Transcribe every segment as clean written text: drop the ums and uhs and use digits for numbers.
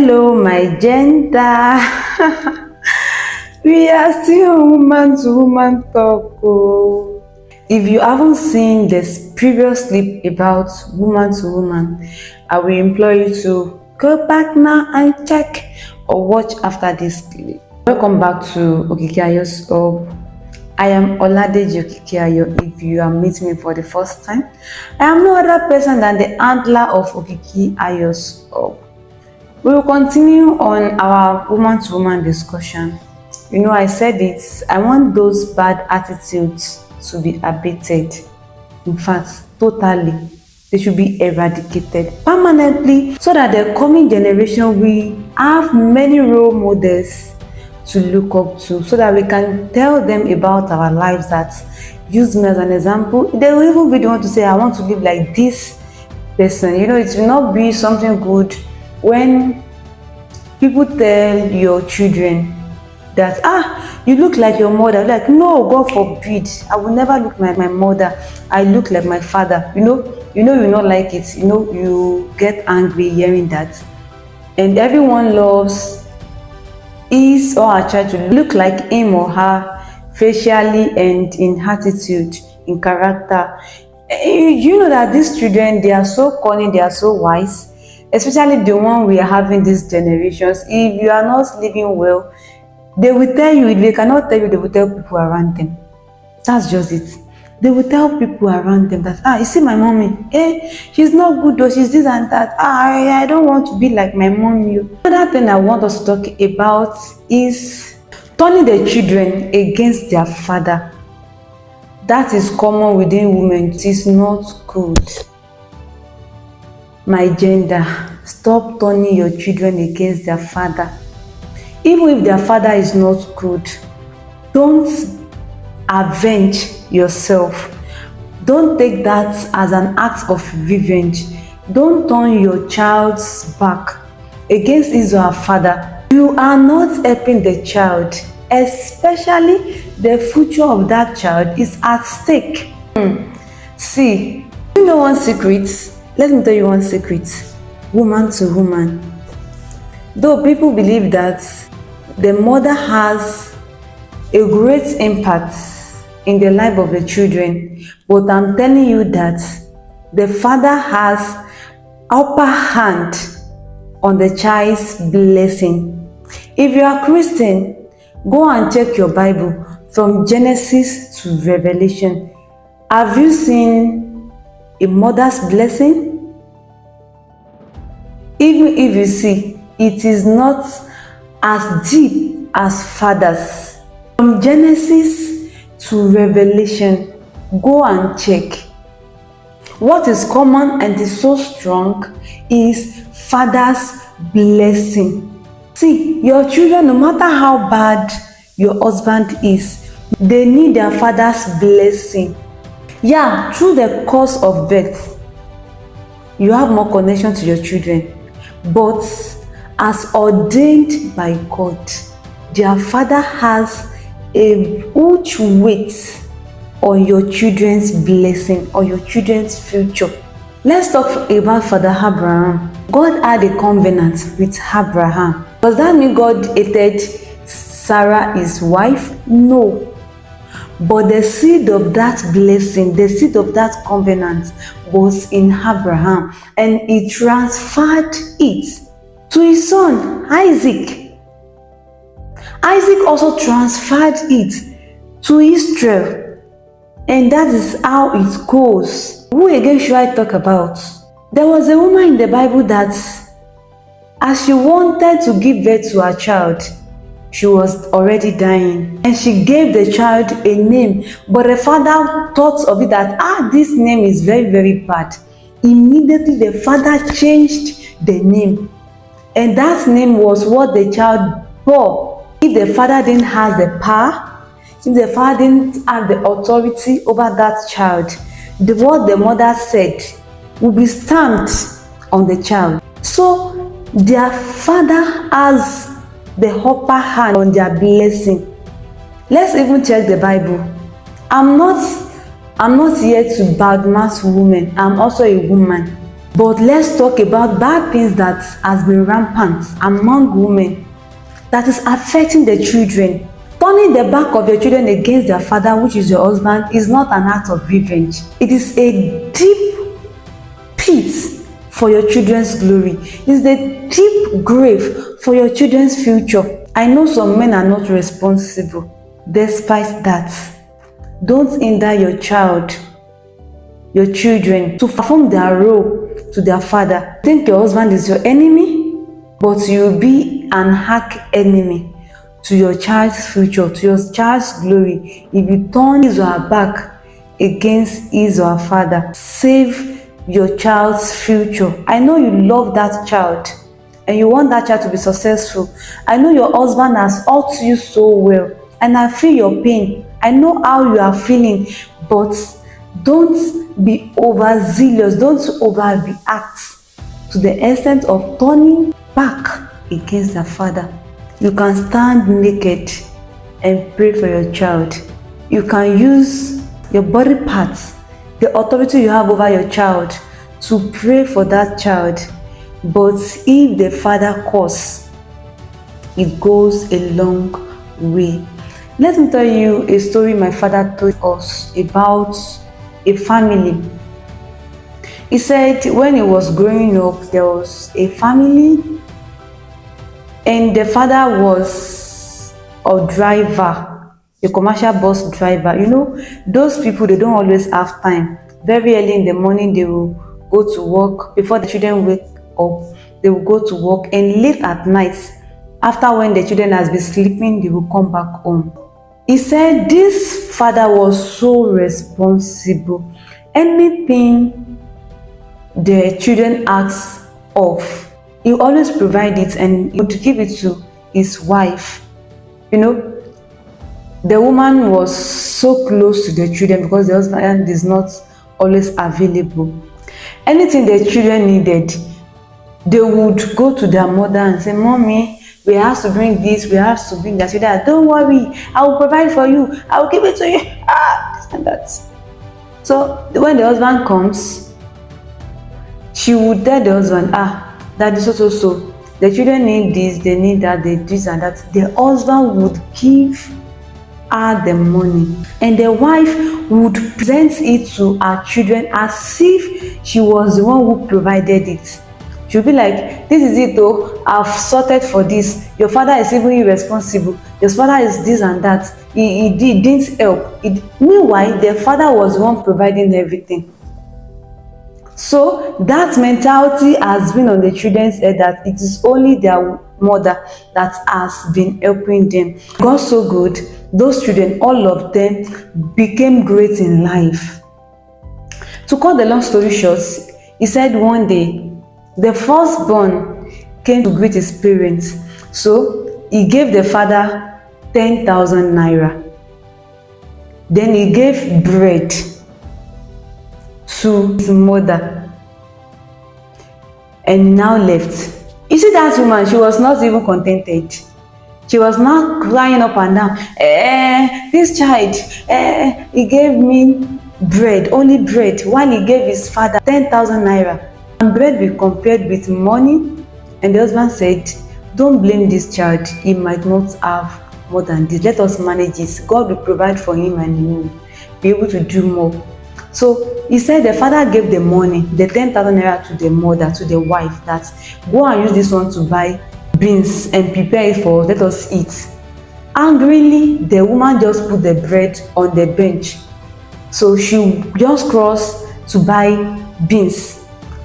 Hello, my gender. We are still woman to woman talk. Oh. If you haven't seen this previous clip about woman to woman, I will implore you to go back now and check or watch after this clip. Welcome back to Okiki Hub. I am Oladeji Okiki. If you are meeting me for the first time, I am no other person than the antler of Okiki Hub. We will continue on our woman-to-woman discussion. You know, I said it, I want those bad attitudes to be abated. In fact, totally. They should be eradicated permanently so that the coming generation will have many role models to look up to, so that we can tell them about our lives that use me as an example. They will even be the one to say, I want to live like this person. You know, it will not be something good when people tell your children that you look like your mother. Like, no, God forbid, I will never look like my mother. I look like my father. You know you not like it. You know, you get angry hearing that. And everyone loves his or her child to look like him or her facially and in attitude, in character. You know that these children, they are so cunning, they are so wise, especially the one we are having these generations. If you are not living well, they will tell you. If they cannot tell you, they will tell people around them. That's just it. They will tell people around them that, you see my mommy, she's not good though, she's this and that. I don't want to be like my mommy. Another thing I want us to talk about is turning the children against their father. That is common within women. It is not good. My gender, stop turning your children against their father. Even if their father is not good, don't avenge yourself. Don't take that as an act of revenge. Don't turn your child's back against his or her father. You are not helping the child, especially the future of that child is at stake. See, you know one secret? Let me tell you one secret. Woman to woman. Though people believe that the mother has a great impact in the life of the children, but I'm telling you that the father has upper hand on the child's blessing. If you are Christian, go and check your Bible from Genesis to Revelation. Have you seen a mother's blessing? Even if you see, it is not as deep as fathers. From Genesis to Revelation, go and check. What is common and is so strong is father's blessing. See, your children, no matter how bad your husband is, they need their father's blessing. Yeah, through the course of birth, you have more connection to your children, but as ordained by God, their father has a huge weight on your children's blessing or your children's future. Let's talk about Father Abraham. God had a covenant with Abraham. Does that mean God hated Sarah, his wife? No. But the seed of that blessing, the seed of that covenant was in Abraham, and he transferred it to his son, Isaac. Isaac also transferred it to Israel. And that is how it goes. Who again should I talk about? There was a woman in the Bible that, as she wanted to give birth to her child, she was already dying. And she gave the child a name. But the father thought of it that, this name is very, very bad. Immediately the father changed the name. And that name was what the child bore. If the father didn't have the power, if the father didn't have the authority over that child, what the mother said will be stamped on the child. So their father has the upper hand on their blessing. Let's even check the Bible. I'm not here to badmouth women. I'm also a woman. But let's talk about bad things that has been rampant among women that is affecting the children. Turning the back of your children against their father, which is your husband, is not an act of revenge. It is a deep pit for your children's glory. It is the deep grave for your children's future. I know some men are not responsible. Despite that, don't hinder your children to perform their role to their father. Think your husband is your enemy, but you'll be an arch enemy to your child's future, to your child's glory, if you turn his or her back against his or her father. Save your child's future. I know you love that child and you want that child to be successful. I know your husband has hurt you so well, and I feel your pain. I know how you are feeling, but don't be overzealous, don't overreact to the extent of turning back against the father. You can stand naked and pray for your child. You can use your body parts, the authority you have over your child, to pray for that child. But if the father curses, it goes a long way. Let me tell you a story my father told us about a family. He said when he was growing up, there was a family and the father was a driver, a commercial bus driver. You know, those people, they don't always have time. Very early in the morning, they will go to work. Before the children wake up, they will go to work, and late at night, after when the children has been sleeping, they will come back home. He said this father was so responsible. Anything the children ask of, he always provide it, and he would give it to his wife. You know, the woman was so close to the children because the husband is not always available. Anything the children needed, they would go to their mother and say, "Mommy, we have to bring this, we have to bring that." She said, "Don't worry, I will provide for you, I will give it to you." This and that. So when the husband comes, she would tell the husband, that is so. The children need this, they need that, they this and that. The husband would give her the money, and the wife would present it to her children as if she was the one who provided it. She'll be like, "This is it though, I've sorted for this. Your father is even irresponsible. Your father is this and that. He didn't help." Meanwhile, the father was the one providing everything. So that mentality has been on the children's head, that it is only their mother that has been helping them. God so good, those children, all of them became great in life. To cut the long story short, he said one day the firstborn came to greet his parents. So he gave the father 10,000 naira. Then he gave bread to his mother and now left. You see that woman, she was not even contented. She was not crying up and down, this child, he gave me bread, only bread, while he gave his father 10,000 naira. And bread be compared with money. And the husband said, "Don't blame this child, he might not have more than this. Let us manage it. God will provide for him and he will be able to do more." So he said the father gave the money, the 10,000 naira, to the mother, to the wife, that go and use this one to buy beans and prepare it for let us eat. Angrily, the woman just put the bread on the bench. So she just crossed to buy beans,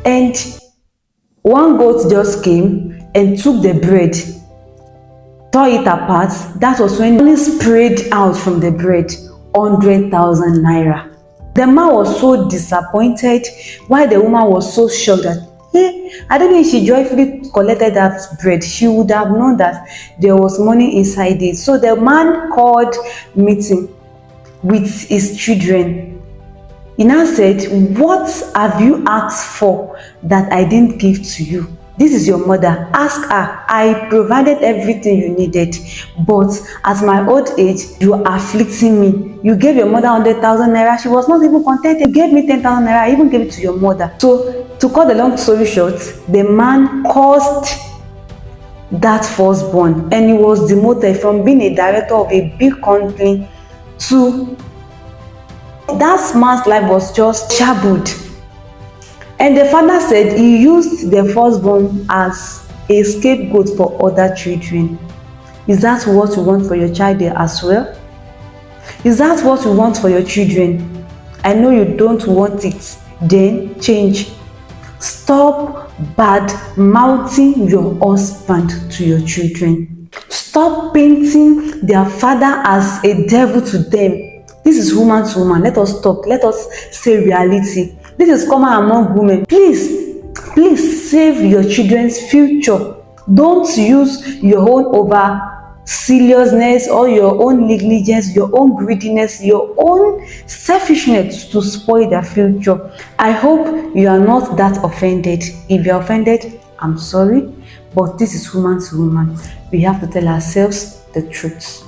and one goat just came and took the bread, tore it apart. That was when money sprayed out from the bread, 100,000 naira. The man was so disappointed, while the woman was so shocked that, I don't know if she joyfully collected that bread, she would have known that there was money inside it. So the man called meeting with his children. He now said, "What have you asked for that I didn't give to you?" This is your mother. Ask her. I provided everything you needed, but at my old age, you are afflicting me. You gave your mother 100,000 naira. She was not even contented. You gave me 10,000 naira. I even gave it to your mother. So, to cut the long story short, the man caused that firstborn, and he was demoted from being a director of a big company to that man's life was just shambled. And the father said he used the firstborn as a scapegoat for other children. Is that what you want for your child as well? Is that what you want for your children? I know you don't want it. Then change. Stop bad mouthing your husband to your children. Stop painting their father as a devil to them. This is woman to woman. Let us talk. Let us say reality. This is common among women. Please save your children's future. Don't use your own over seriousness or your own negligence, your own greediness, your own selfishness to spoil their future. I hope you are not that offended. If you are offended, I'm sorry, but this is woman to woman. We have to tell ourselves the truth.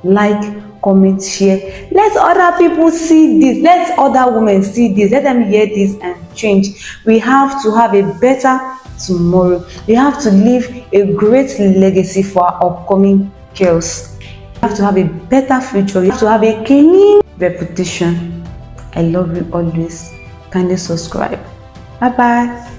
Like, comment, share. Let other people see this. Let other women see this. Let them hear this and change. We have to have a better tomorrow. We have to leave a great legacy for our upcoming girls. We have to have a better future. We have to have a clean reputation. I love you always. Kindly subscribe. Bye bye.